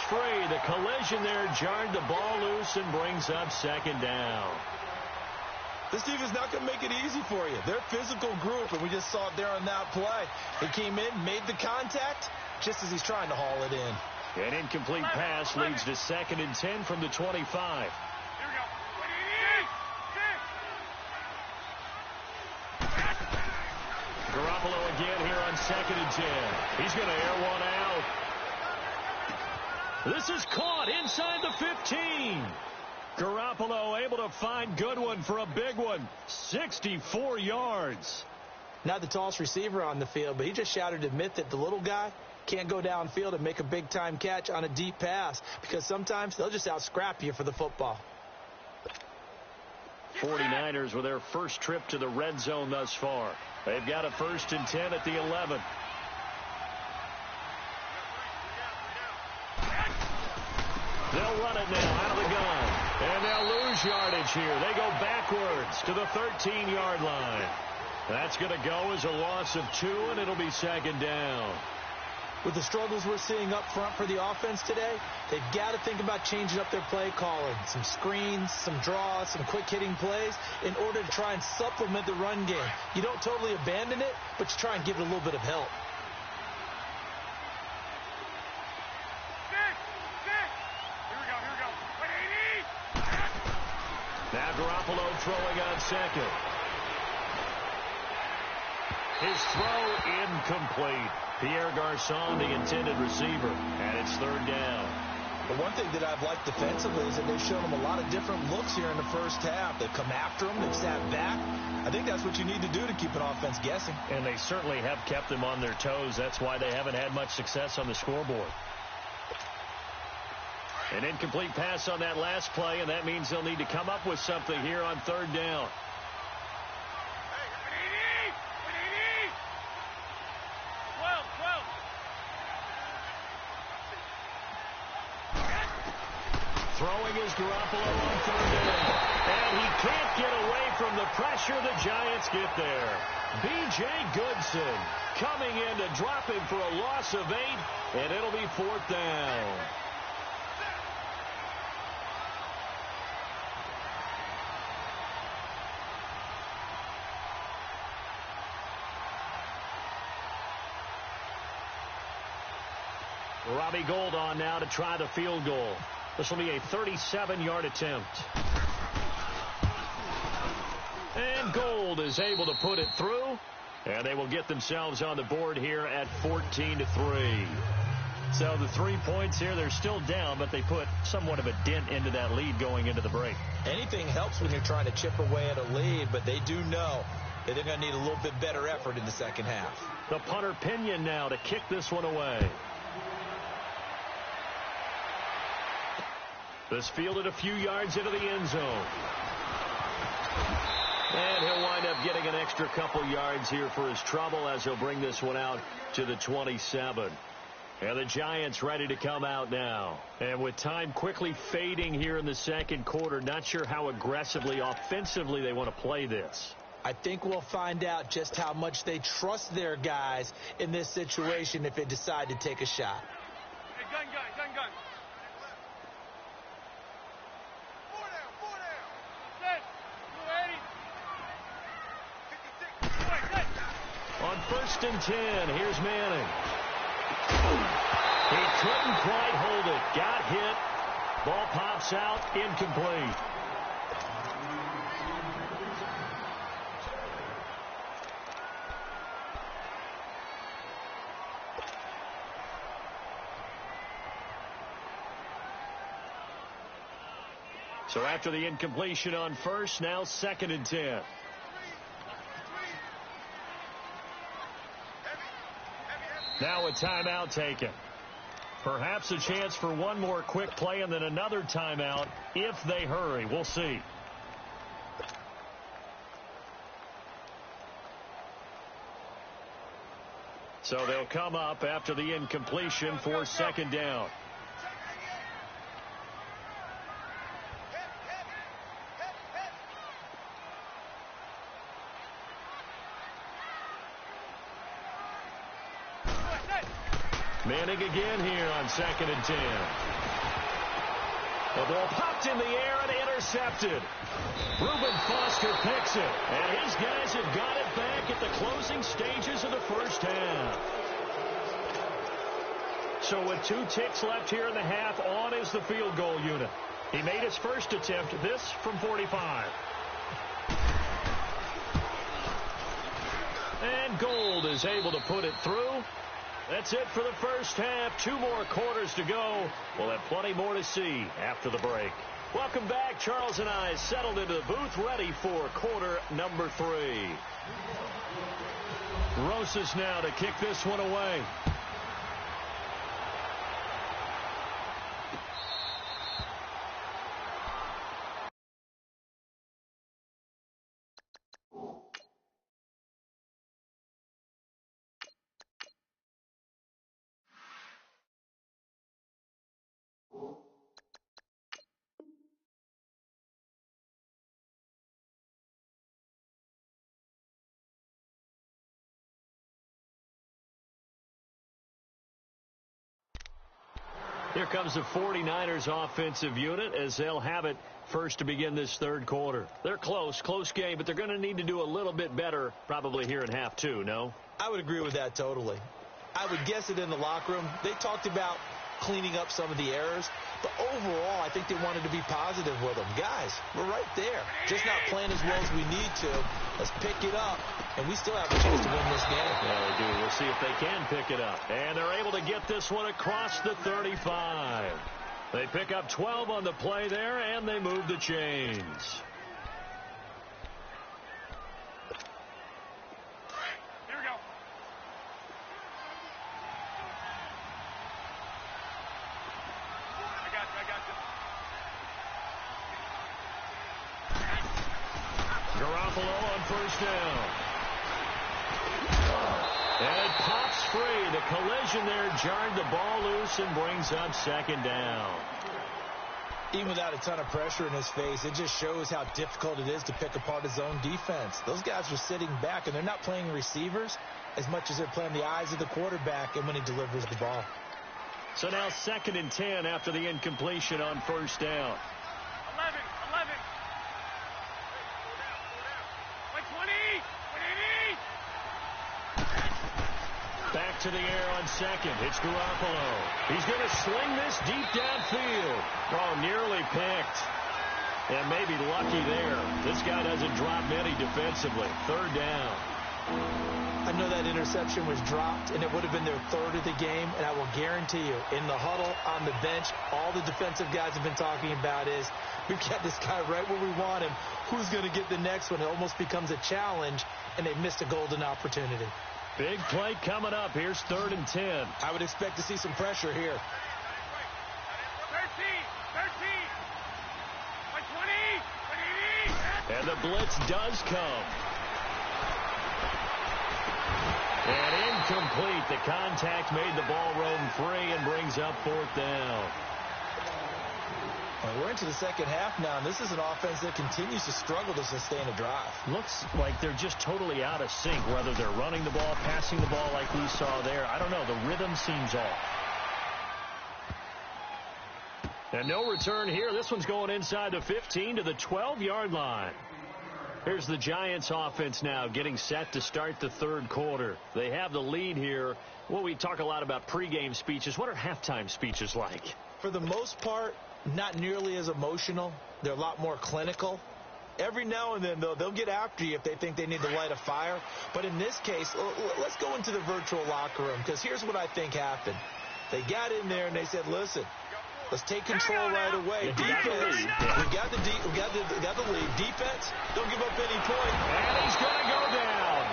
free. The collision there jarred the ball loose and brings up second down. This defense is not going to make it easy for you. They're a physical group, and we just saw it there on that play. He came in, made the contact, just as he's trying to haul it in. An incomplete pass leads to 2nd and 10 from the 25. Garoppolo again here on 2nd and 10. He's going to air one out. This is caught inside the 15. Garoppolo able to find Goodwin for a big one. 64 yards. Not the tallest receiver on the field, but he just shouted to admit that the little guy can't go downfield and make a big-time catch on a deep pass because sometimes they'll just out-scrap you for the football. 49ers with their first trip to the red zone thus far. They've got a 1st and 10 at the 11. They'll run it now out of the gun. And they'll lose yardage here. They go backwards to the 13-yard line. That's going to go as a loss of 2, and it'll be 2nd down. With the struggles we're seeing up front for the offense today, they've got to think about changing up their play calling. Some screens, some draws, some quick-hitting plays in order to try and supplement the run game. You don't totally abandon it, but you try and give it a little bit of help. Now Garoppolo throwing on 2nd. His throw incomplete. Pierre Garçon, the intended receiver, and it's 3rd down. The one thing that I've liked defensively is that they've shown them a lot of different looks here in the first half. They've come after them. They've sat back. I think that's what you need to do to keep an offense guessing. And they certainly have kept them on their toes. That's why they haven't had much success on the scoreboard. An incomplete pass on that last play, and that means they'll need to come up with something here on 3rd down. Throwing is Garoppolo on 3rd down. And he can't get away from the pressure. The Giants get there. B.J. Goodson coming in to drop him for a loss of 8, and it'll be 4th down. Robbie Gould on now to try the field goal. This will be a 37-yard attempt. And Gould is able to put it through. And they will get themselves on the board here at 14-3. So the 3 points here, they're still down, but they put somewhat of a dent into that lead going into the break. Anything helps when you're trying to chip away at a lead, but they do know that they're going to need a little bit better effort in the second half. The punter Pinion now to kick this one away. This fielded a few yards into the end zone. And he'll wind up getting an extra couple yards here for his trouble as he'll bring this one out to the 27. And the Giants ready to come out now. And with time quickly fading here in the second quarter, not sure how aggressively, offensively they want to play this. I think we'll find out just how much they trust their guys in this situation if they decide to take a shot. Hey, gun. On 1st and 10, here's Manning. He couldn't quite hold it. Got hit. Ball pops out. Incomplete. So after the incompletion on 1st, now 2nd and 10. Now a timeout taken. Perhaps a chance for one more quick play and then another timeout if they hurry. We'll see. So they'll come up after the incompletion for 2nd down. Manning again here on 2nd and 10. The ball popped in the air and intercepted. Reuben Foster picks it. And his guys have got it back at the closing stages of the first half. So with 2 ticks left here in the half, on is the field goal unit. He made his first attempt, this from 45. And Gold is able to put it through. That's it for the first half. 2 more quarters to go. We'll have plenty more to see after the break. Welcome back. Charles and I settled into the booth, ready for quarter number 3. Rosas now to kick this one away. Here comes the 49ers offensive unit as they'll have it first to begin this third quarter. They're close game, but they're going to need to do a little bit better probably here in half 2, no? I would agree with that totally. I would guess it in the locker room. They talked about cleaning up some of the errors, but overall I think they wanted to be positive with them. Guys, we're right there. Just not playing as well as we need to. Let's pick it up, and we still have a chance to win this game. Yeah, they do. We'll see if they can pick it up. And they're able to get this one across the 35. They pick up 12 on the play there, and they move the chains. On first down. And it pops free. The collision there jarred the ball loose and brings up 2nd down. Even without a ton of pressure in his face, it just shows how difficult it is to pick apart his own defense. Those guys are sitting back, and they're not playing receivers as much as they're playing the eyes of the quarterback and when he delivers the ball. So now 2nd and 10 after the incompletion on first down. 11. Back to the air on 2nd. It's Garoppolo. He's going to sling this deep downfield. Oh, nearly picked. And maybe lucky there. This guy doesn't drop many defensively. 3rd down. I know that interception was dropped, and it would have been their 3rd of the game, and I will guarantee you, in the huddle, on the bench, all the defensive guys have been talking about is, we've got this guy right where we want him. Who's going to get the next one? It almost becomes a challenge, and they missed a golden opportunity. Big play coming up. Here's 3rd and 10. I would expect to see some pressure here. 13. And the blitz does come. And incomplete. The contact made the ball roam free and brings up 4th down. Well, we're into the second half now, and this is an offense that continues to struggle to sustain a drive. Looks like they're just totally out of sync, whether they're running the ball, passing the ball like we saw there. I don't know. The rhythm seems off. And no return here. This one's going inside the 15 to the 12-yard line. Here's the Giants offense now getting set to start the third quarter. They have the lead here. Well, we talk a lot about pregame speeches. What are halftime speeches like? For the most part, not nearly as emotional. They're a lot more clinical. Every now and then, though, they'll get after you if they think they need to light a fire. But in this case, let's go into the virtual locker room, because here's what I think happened. They got in there and they said, listen, let's take control right away. Defense, we got the lead. Defense, don't give up any point. And he's going to go down.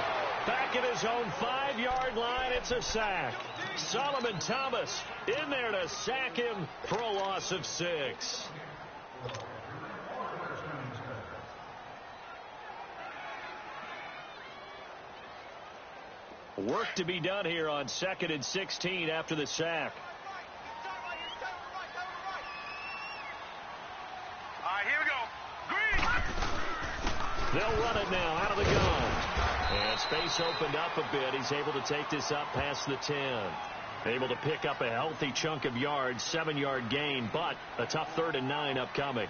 Back at his own 5-yard line, it's a sack. Solomon Thomas in there to sack him for a loss of 6. Work to be done here on 2nd and 16 after the sack. All right, here we go. Green. They'll run it now out of the gun. And space opened up a bit. He's able to take this up past the 10. Able to pick up a healthy chunk of yards, 7-yard gain, but a tough 3rd and 9 upcoming.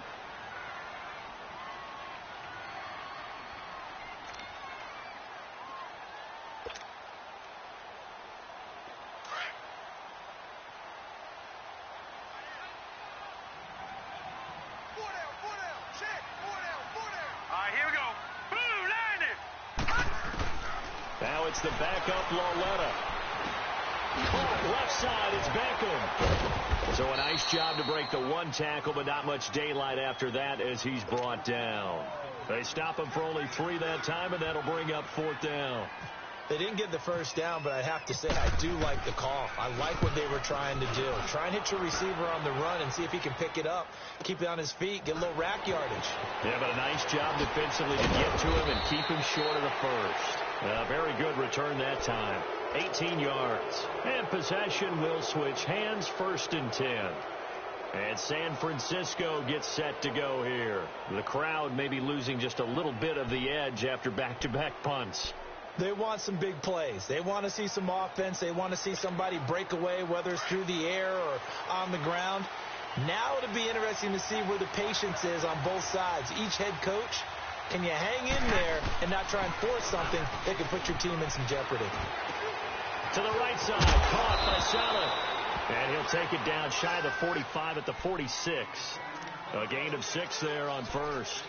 Now it's the backup Lauletta. Caught left side, it's Beckham. So a nice job to break the 1 tackle, but not much daylight after that as he's brought down. They stop him for only 3 that time, and that'll bring up 4th down. They didn't get the first down, but I have to say I do like the call. I like what they were trying to do. Try and hit your receiver on the run and see if he can pick it up, keep it on his feet, get a little rack yardage. Yeah, but a nice job defensively to get to him and keep him short of the first. Very good return that time. 18 yards. And possession will switch hands, 1st and 10. And San Francisco gets set to go here. The crowd may be losing just a little bit of the edge after back-to-back punts. They want some big plays. They want to see some offense. They want to see somebody break away, whether it's through the air or on the ground. Now it'll be interesting to see where the patience is on both sides. Each head coach, can you hang in there and not try and force something that could put your team in some jeopardy? To the right side, caught by Saleh. And he'll take it down shy of the 45 at the 46. A gain of 6 there on 1st.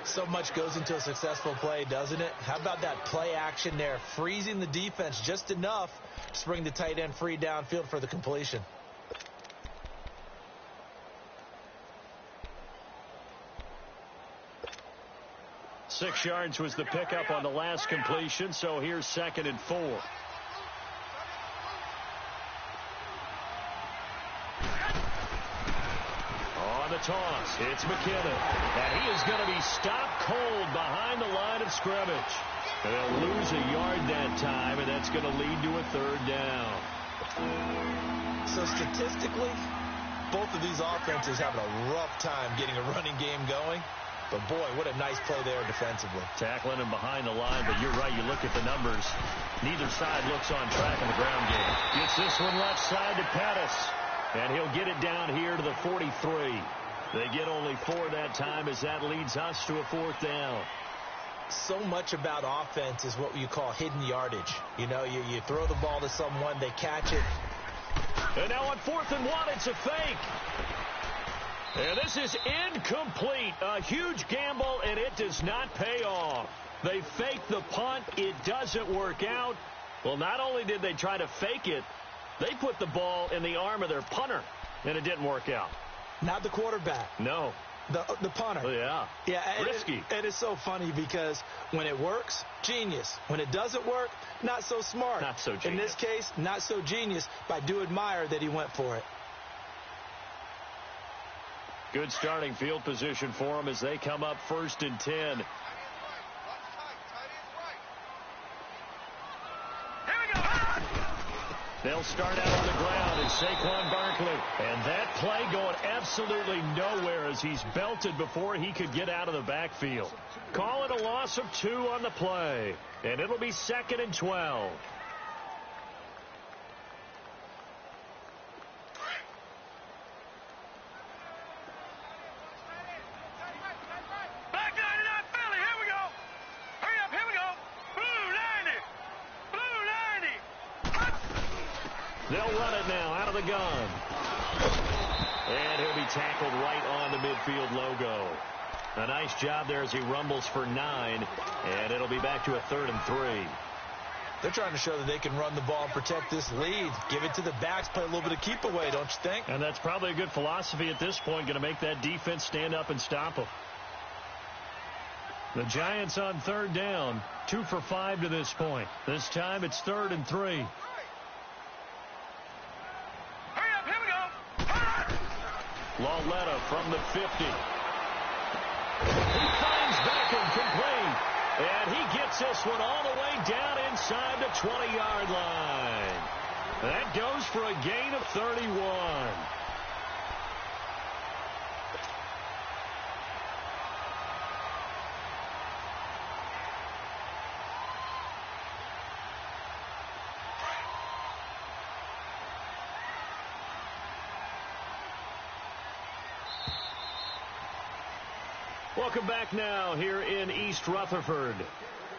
So much goes into a successful play, doesn't it? How about that play action there, freezing the defense just enough to bring the tight end free downfield for the completion. Six yards was the pickup on the last completion, so here's 2nd and 4. On the toss, it's McKinnon. And he is going to be stopped cold behind the line of scrimmage. They'll lose a yard that time, and that's going to lead to a 3rd down. So statistically, both of these offenses having a rough time getting a running game going. But, boy, what a nice play there defensively. Tackling him behind the line, but you're right. You look at the numbers. Neither side looks on track in the ground game. Gets this one left side to Pettis. And he'll get it down here to the 43. They get only 4 that time as that leads us to a 4th down. So much about offense is what you call hidden yardage. You know, you throw the ball to someone, they catch it. And now on 4th and 1, it's a fake. And this is incomplete. A huge gamble, and it does not pay off. They fake the punt. It doesn't work out. Well, not only did they try to fake it, they put the ball in the arm of their punter, and it didn't work out. Not the quarterback. No. The punter. Oh, yeah. Yeah. Risky. It is so funny because when it works, genius. When it doesn't work, not so smart. Not so genius. In this case, not so genius, but I do admire that he went for it. Good starting field position for them as they come up 1st and 10. They'll start out on the ground as Saquon Barkley. And that play going absolutely nowhere as he's belted before he could get out of the backfield. Call it a loss of 2 on the play. And it'll be 2nd and 12. They'll run it now out of the gun. And he'll be tackled right on the midfield logo. A nice job there as he rumbles for 9. And it'll be back to a 3rd and 3. They're trying to show that they can run the ball and protect this lead. Give it to the backs, play a little bit of keep away, don't you think? And that's probably a good philosophy at this point, going to make that defense stand up and stop them. The Giants on 3rd down, 2 for 5 to this point. This time it's 3rd and 3. Lauletta from the 50. He finds Beckham complete. And he gets this one all the way down inside the 20-yard line. That goes for a gain of 31. Welcome back now here in East Rutherford.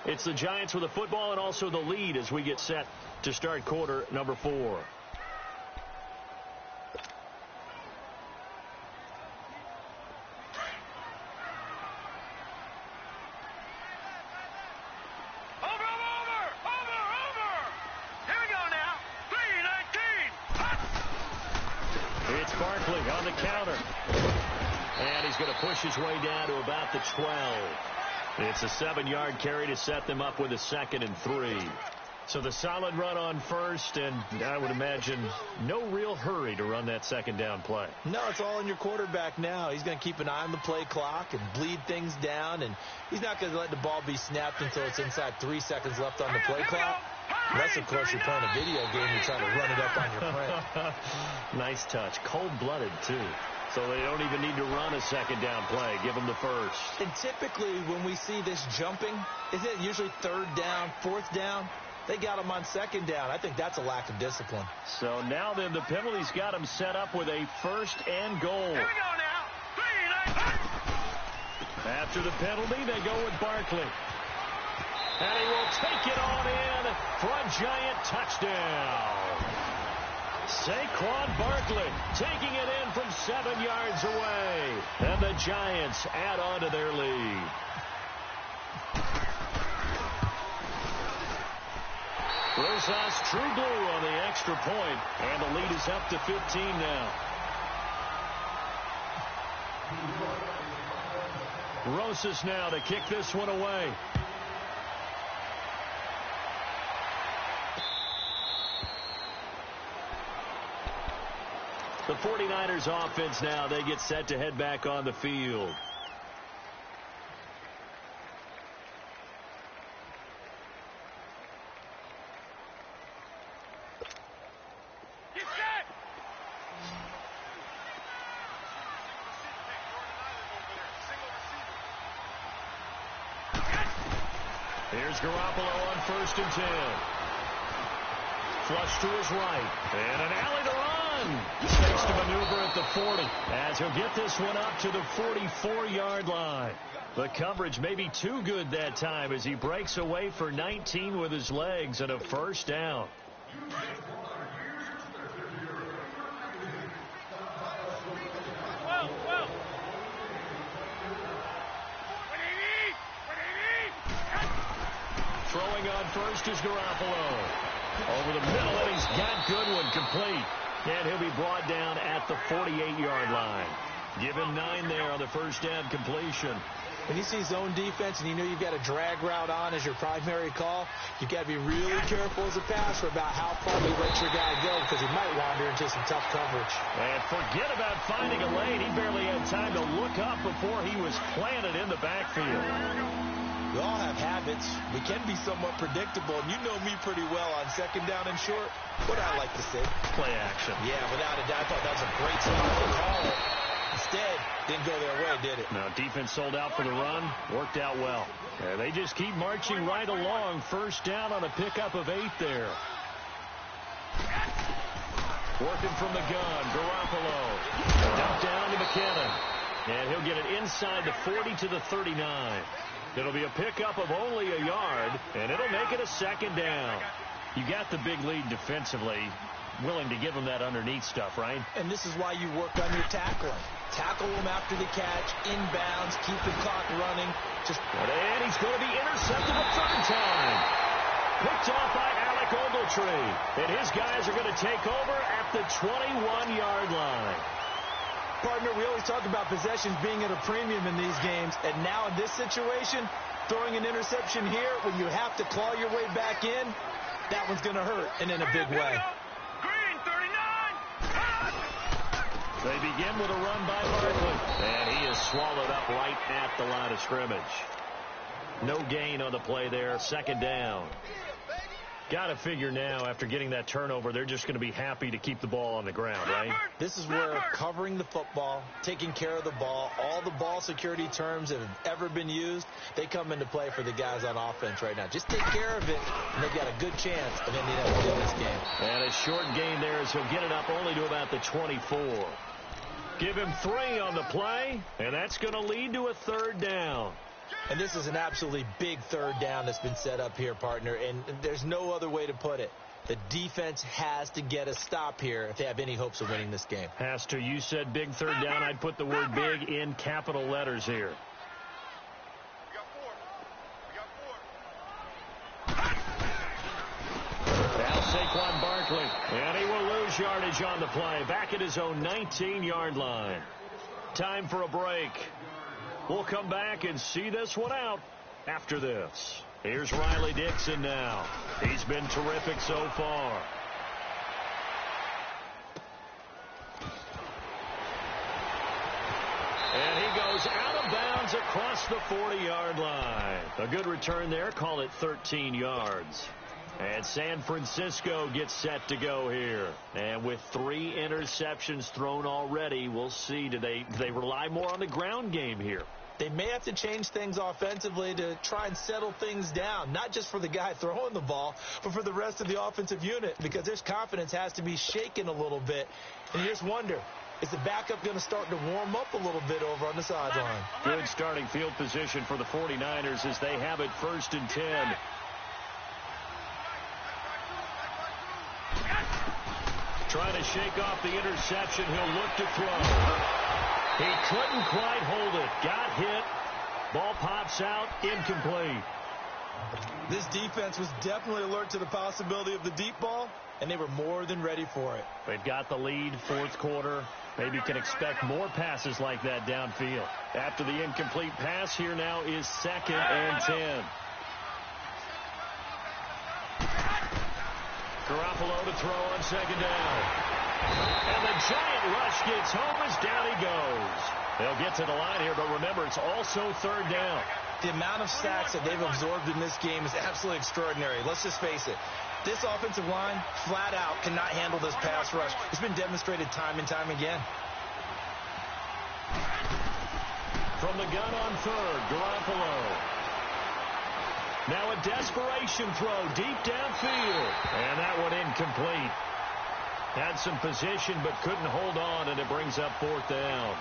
It's the Giants with the football and also the lead as we get set to start quarter number 4. Over, over! Here we go now. 3:19. It's Barkley on the counter. And he's going to push his way down to about the 12. It's a 7-yard carry to set them up with a 2nd and 3. So the solid run on first, and I would imagine no real hurry to run that 2nd down play. No, it's all on your quarterback now. He's going to keep an eye on the play clock and bleed things down, and he's not going to let the ball be snapped until it's inside 3 seconds left on the play clock. Unless, of course, you're playing a video game and you try to run it up on your print. Nice touch. Cold-blooded, too. So they don't even need to run a 2nd down play. Give them the first. And typically when we see this jumping, isn't it usually 3rd down, 4th down? They got him on 2nd down. I think that's a lack of discipline. So now then the penalty's got him set up with a 1st and goal. Here we go now. 3:19. After the penalty, they go with Barkley. And he will take it on in for a Giant touchdown. Saquon Barkley taking it in from 7 yards away. And the Giants add on to their lead. Rosas true blue on the extra point, and the lead is up to 15 now. Rosas now to kick this one away. The 49ers offense now, they get set to head back on the field. Get set. Here's Garoppolo on 1st and 10. Flush to his right. And an alley to run. Mistakes to maneuver at the 40 as he'll get this one up to the 44-yard line. The coverage may be too good that time as he breaks away for 19 with his legs and a 1st down. Throwing on 1st is Garoppolo. Over the middle, and he's got Goodwin complete. And he'll be brought down at the 48-yard line. Give him 9 there on the 1st down completion. When you see zone defense and you know you've got a drag route on as your primary call, you've got to be really careful as a passer about how far you let your guy go because he might wander into some tough coverage. And forget about finding a lane. He barely had time to look up before he was planted in the backfield. We all have habits. We can be somewhat predictable, and you know me pretty well on 2nd down and short. What I like to say? Play action. Yeah, without a doubt. I thought that was a great spot to call it. Instead, didn't go their way, did it? No, defense sold out for the run. Worked out well. And they just keep marching right along. 1st down on a pickup of 8 there. Working from the gun. Garoppolo. Dumped down to McKinnon. And he'll get it inside the 40 to the 39. It'll be a pickup of only a yard, and it'll make it a 2nd down. You got the big lead defensively, willing to give them that underneath stuff, right? And this is why you work on your tackling. Tackle them after the catch, inbounds, keep the clock running. And he's going to be intercepted a 3rd time. Picked off by Alec Ogletree. And his guys are going to take over at the 21-yard line. Partner, we always talk about possessions being at a premium in these games, and now in this situation, throwing an interception here when you have to claw your way back in, that one's going to hurt, and in a big way. Green, 39. They begin with a run by Barkley, and he is swallowed up right at the line of scrimmage. No gain on the play there, 2nd down. Got to figure now, after getting that turnover, they're just going to be happy to keep the ball on the ground, right? This is where covering the football, taking care of the ball, all the ball security terms that have ever been used, they come into play for the guys on offense right now. Just take care of it, and they've got a good chance of ending up winning this game. And a short gain there as he'll get it up only to about the 24. Give him 3 on the play, and that's going to lead to a 3rd down. And this is an absolutely big 3rd down that's been set up here, partner, and there's no other way to put it. The defense has to get a stop here if they have any hopes of winning this game. Has to. You said big 3rd down. I'd put the word big in capital letters here. Now Saquon Barkley, and he will lose yardage on the play. Back at his own 19-yard line. Time for a break. We'll come back and see this one out after this. Here's Riley Dixon now. He's been terrific so far. And he goes out of bounds across the 40-yard line. A good return there. Call it 13 yards. And San Francisco gets set to go here. And with 3 interceptions thrown already, we'll see. Do they rely more on the ground game here? They may have to change things offensively to try and settle things down, not just for the guy throwing the ball, but for the rest of the offensive unit, because their confidence has to be shaken a little bit. And you just wonder, is the backup going to start to warm up a little bit over on the sideline? Good starting field position for the 49ers as they have it 1st and 10. Trying to shake off the interception. He'll look to throw. He couldn't quite hold it. Got hit. Ball pops out. Incomplete. This defense was definitely alert to the possibility of the deep ball, and they were more than ready for it. They've got the lead, 4th quarter. Maybe can expect more passes like that downfield. After the incomplete pass, here now is 2nd and 10. Garoppolo to throw on 2nd down. And the giant rush gets home as down he goes. They'll get to the line here, but remember, it's also 3rd down. The amount of sacks that they've absorbed in this game is absolutely extraordinary. Let's just face it. This offensive line, flat out, cannot handle this pass rush. It's been demonstrated time and time again. From the gun on 3rd, Garoppolo. Now a desperation throw deep downfield. And that one incomplete. Had some position but couldn't hold on, and it brings up 4th down.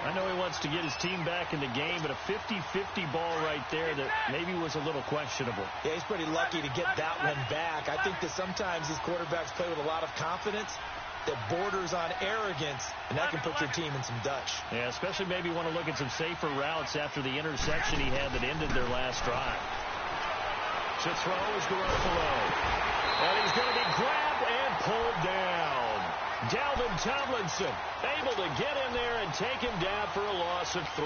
I know he wants to get his team back in the game, but a 50-50 ball right there that maybe was a little questionable. Yeah, he's pretty lucky to get that one back. I think that sometimes these quarterbacks play with a lot of confidence that borders on arrogance, and that can put your team in some Dutch. Yeah, especially maybe want to look at some safer routes after the interception he had that ended their last drive. To throw is Garoppolo. And he's going to be grabbed and pulled down. Dalvin Tomlinson able to get in there and take him down for a loss of 3.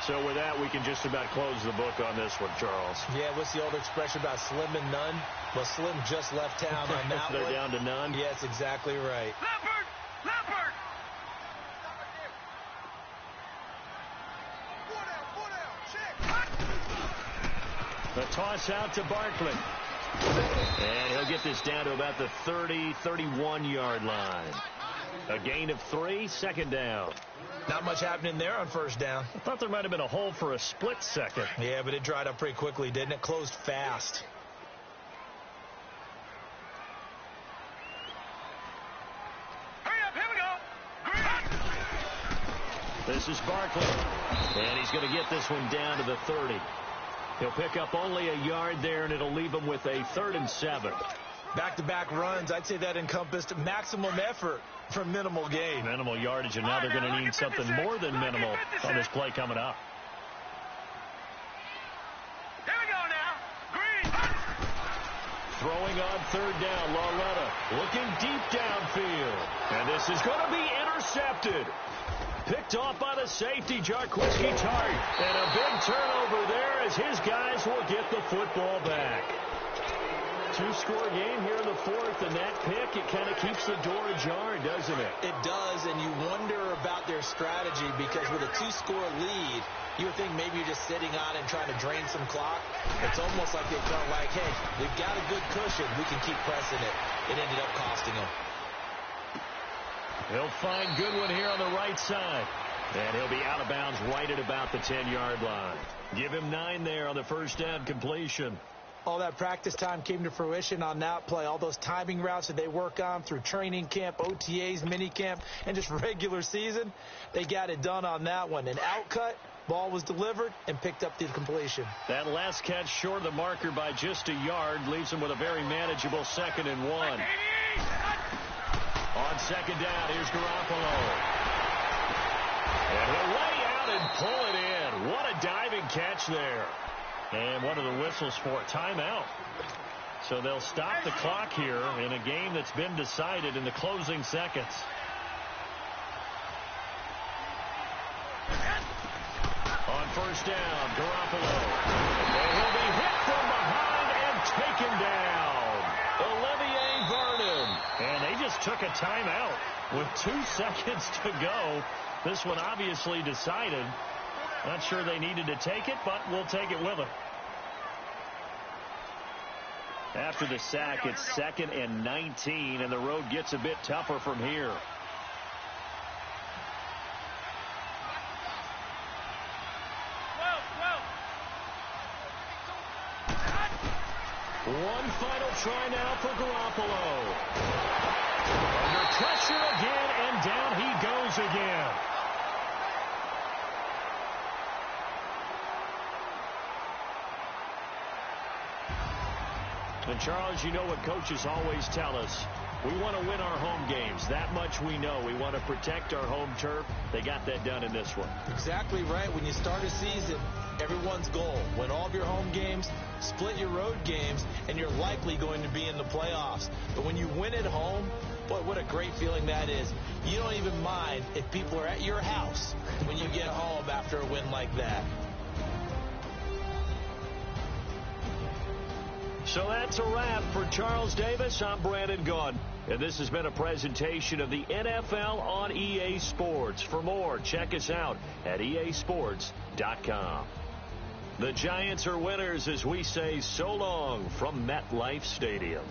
So with that, we can just about close the book on this one, Charles. Yeah, what's the old expression about slim and none? Well, Slim just left town on that They're one. down to none? Yes, exactly right. Leopard! Leopard! The toss out to Barkley. And he'll get this down to about the 30, 31-yard line. A gain of 3, 2nd down. Not much happening there on 1st down. I thought there might have been a hole for a split second. Yeah, but it dried up pretty quickly, didn't it? Closed fast. Hurry up, here we go. Green. This is Barkley. And he's going to get this one down to the 30. He'll pick up only a yard there, and it'll leave him with a 3rd and 7. Back-to-back runs, I'd say that encompassed maximum effort for minimal gain. Minimal yardage, and now they're going to need something more than minimal on this play coming up. Here we go now. Green. Throwing on 3rd down, Loretta looking deep downfield. And this is going to be intercepted. Picked off by the safety, Jarquiski Tart. And a big turnover there as his guys will get the football back. 2-score game here in the 4th, and that pick, it kind of keeps the door ajar, doesn't it? It does, and you wonder about their strategy because with a 2-score lead, you would think maybe you're just sitting on it and trying to drain some clock. It's almost like they felt like, hey, we've got a good cushion. We can keep pressing it. It ended up costing them. He'll find Goodwin here on the right side. And he'll be out of bounds right at about the 10-yard line. Give him 9 there on the 1st down completion. All that practice time came to fruition on that play. All those timing routes that they work on through training camp, OTAs, minicamp, and just regular season, they got it done on that one. An outcut, ball was delivered, and picked up the completion. That last catch short of the marker by just a yard leaves them with a very manageable 2nd and 1. On 2nd down, here's Garoppolo. And he'll lay out and pull it in. What a diving catch there. And what are the whistles for? Timeout. So they'll stop the clock here in a game that's been decided in the closing seconds. On 1st down, Garoppolo. And he'll be hit from behind and taken down. Olivier Vernon. And they just took a timeout with 2 seconds to go. This one obviously decided. Not sure they needed to take it, but we'll take it with them. After the sack, it's 2nd and 19, and the road gets a bit tougher from here. One final try now for Garoppolo. Under pressure again, and down he goes again. And, Charles, you know what coaches always tell us. We want to win our home games. That much we know. We want to protect our home turf. They got that done in this one. Exactly right. When you start a season, everyone's goal, win all of your home games, split your road games, and you're likely going to be in the playoffs. But when you win at home, boy, what a great feeling that is. You don't even mind if people are at your house when you get home after a win like that. So that's a wrap for Charles Davis. I'm Brandon Gaudin, and this has been a presentation of the NFL on EA Sports. For more, check us out at easports.com. The Giants are winners as we say so long from MetLife Stadium.